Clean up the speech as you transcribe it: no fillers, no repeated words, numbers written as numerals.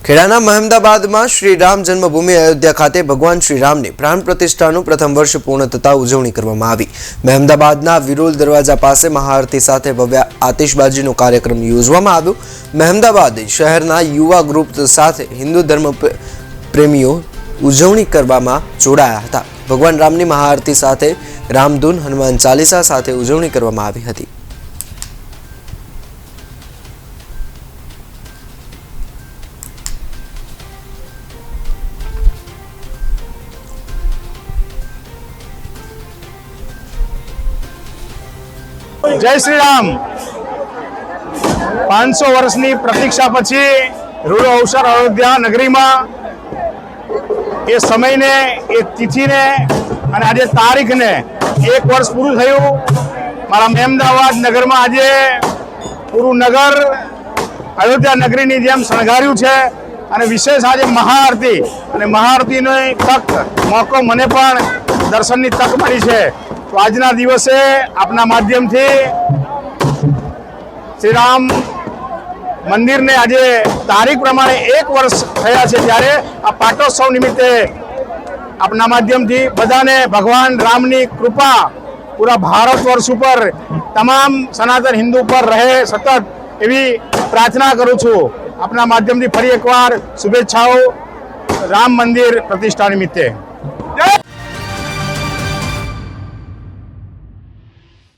ખેડાના મહેમદાબાદમાં શ્રી રામ જન્મભૂમિ અયોધ્યા ખાતે ભગવાન શ્રી રામની પ્રાણ પ્રતિષ્ઠાનું પ્રથમ વર્ષ પૂર્ણ થતા ઉજવણી કરવામાં આવી। મહેમદાબાદના વિરોલ દરવાજા પાસે મહાઆરતી સાથે ભવ્ય આતિશબાજીનો કાર્યક્રમ યોજવામાં આવ્યો। મહેમદાબાદ શહેરના યુવા ગ્રુપ સાથે હિન્દુ ધર્મ પ્રેમીઓ ઉજવણી કરવામાં જોડાયા હતા। ભગવાન રામની મહાઆરતી સાથે રામધૂન હનુમાન ચાલીસા સાથે ઉજવણી કરવામાં આવી હતી। जय श्री राम। 500 वर्षनी प्रतीक्षा पछी रूड़ो अवसर अयोध्या नगरी में ए समय ने ए तिथि ने अने आज तारीख ने 1 वर्ष पूरु थयुं। मारा महेमदाबाद नगर में आज पूरु नगर अयोध्या नगरी नी जेम शणगार्युं छे अने विशेष आज महाआरती अने महाआरती नो तक मौको मने पण दर्शननी तक मळी छे। तो आजना दिवसे अपना माध्यम थी श्री राम मंदिर ने आज तारीख प्रमाणे 1 वर्ष थया छे त्यारे आ पाटोत्सव निमित्ते अपना माध्यम थी बधाने भगवान रामनी कृपा पूरा भारतवर्ष पर तमाम सनातन हिंदू पर रहे सतत एवी प्रार्थना करूँ छूँ। अपना माध्यम थी फरी एकवार शुभेच्छाओं राम मंदिर प्रतिष्ठा निमित्ते।